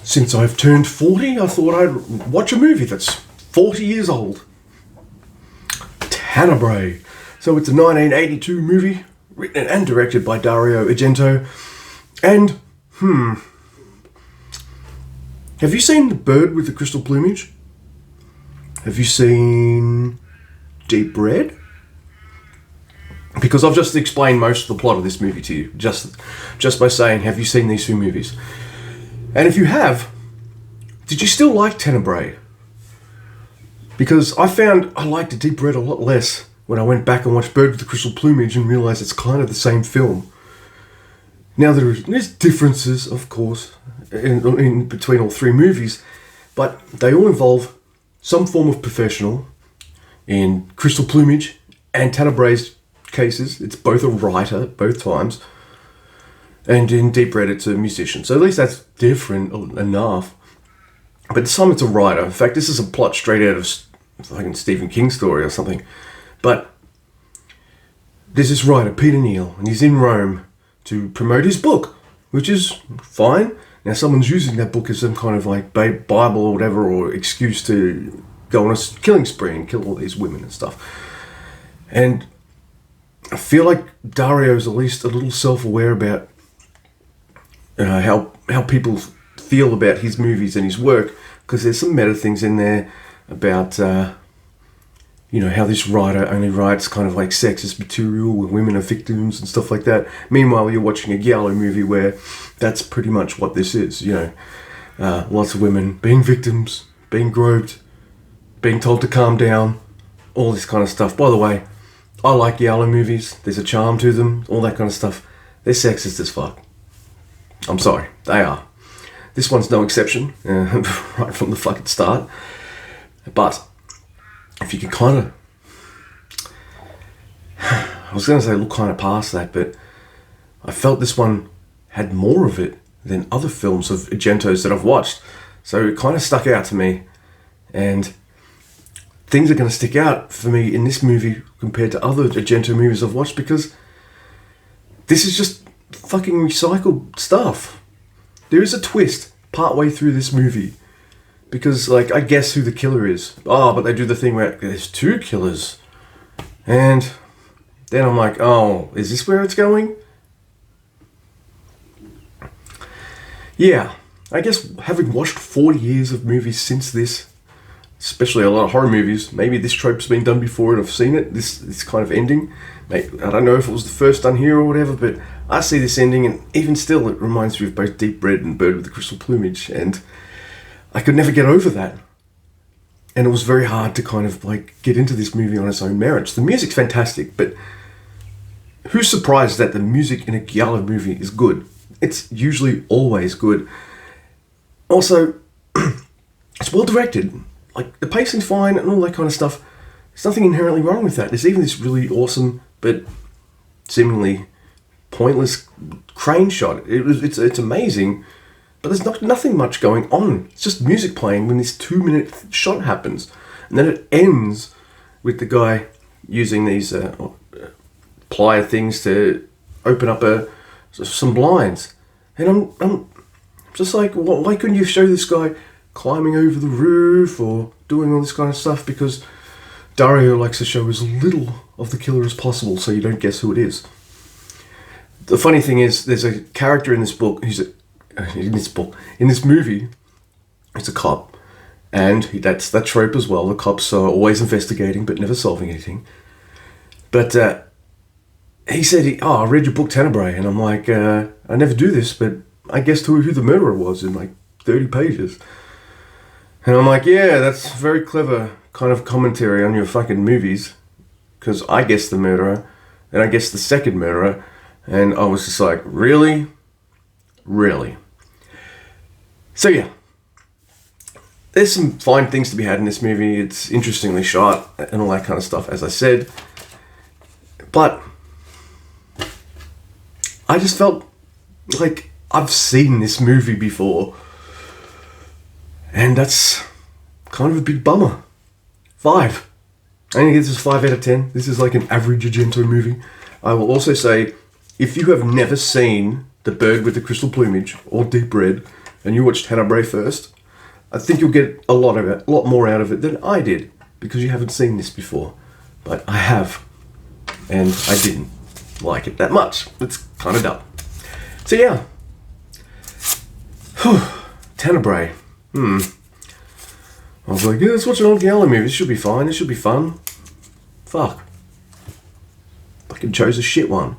Since I've turned 40, I thought I'd watch a movie that's 40 years old. Tenebrae. So it's a 1982 movie, written and directed by Dario Argento. And, have you seen The Bird with the Crystal Plumage? Have you seen Deep Red? Because I've just explained most of the plot of this movie to you, just by saying, have you seen these two movies? And if you have, did you still like Tenebrae? Because I found I liked Deep Red a lot less when I went back and watched Bird with the Crystal Plumage and realised it's kind of the same film. Now there's differences, of course, in between all three movies, but they all involve some form of professional. In Crystal Plumage and Tenebrae's cases, it's both a writer, both times. And in Deep Red, it's a musician. So at least that's different enough. But this time it's a writer. In fact, this is a plot straight out of fucking Stephen King's story or something. But there's this writer, Peter Neal, and he's in Rome to promote his book, which is fine. Now someone's using that book as some kind of like Bible or whatever, or excuse to go on a killing spree and kill all these women and stuff. And I feel like Dario's at least a little self-aware about how people feel about his movies and his work, because there's some meta things in there about how this writer only writes kind of like sexist material where women are victims and stuff like that. Meanwhile, you're watching a giallo movie where that's pretty much what this is. Lots of women being victims, being groped, being told to calm down, all this kind of stuff. By the way, I like giallo movies. There's a charm to them, all that kind of stuff. They're sexist as fuck. I'm sorry, they are. This one's no exception, right from the fucking start. But if you can kind of, I was going to say look kind of past that, but I felt this one had more of it than other films of Argento's that I've watched. So it kind of stuck out to me, and things are going to stick out for me in this movie compared to other Argento movies I've watched, because this is just fucking recycled stuff. There is a twist partway through this movie, because I guess who the killer is. But they do the thing where there's two killers, and then I'm like, oh, is this where it's going? Yeah, I guess having watched 40 years of movies since this, especially a lot of horror movies, maybe this trope's been done before and I've seen it, this kind of ending. I don't know if it was the first done here or whatever, but I see this ending, and even still it reminds me of both Deep Red and Bird with the Crystal Plumage, and I could never get over that. And it was very hard to kind of get into this movie on its own merits. The music's fantastic, but who's surprised that the music in a giallo movie is good? It's usually always good. Also, it's well directed. The pacing's fine and all that kind of stuff. There's nothing inherently wrong with that. There's even this really awesome but seemingly pointless crane shot. It's amazing, but there's nothing much going on. It's just music playing when this 2-minute shot happens, and then it ends with the guy using these plier things to open up some blinds. And I'm just like, why couldn't you show this guy climbing over the roof or doing all this kind of stuff? Because Dario likes to show as little of the killer as possible so you don't guess who it is. The funny thing is, there's a character in this book in this movie, it's a cop, and that's that trope as well. The cops are always investigating but never solving anything. But he said, I read your book Tenebrae, and I'm like, I never do this, but I guessed who the murderer was in 30 pages. And I'm like, yeah, that's very clever kind of commentary on your fucking movies, because I guessed the murderer, and I guessed the second murderer, and I was just like, really? Really? So yeah, there's some fine things to be had in this movie. It's interestingly shot and all that kind of stuff, as I said. But I just felt like I've seen this movie before, and that's kind of a big bummer. 5. I think this is 5 out of 10. This is an average Argento movie. I will also say, if you have never seen The Bird with the Crystal Plumage or Deep Red, and you watch Tenebrae first, I think you'll get a lot more out of it than I did, because you haven't seen this before. But I have, and I didn't like it that much. It's kind of dumb. So yeah, Tenebrae. I was like, yeah, let's watch an old Gallo movie. This should be fine. This should be fun. Fuck. Fucking chose a shit one.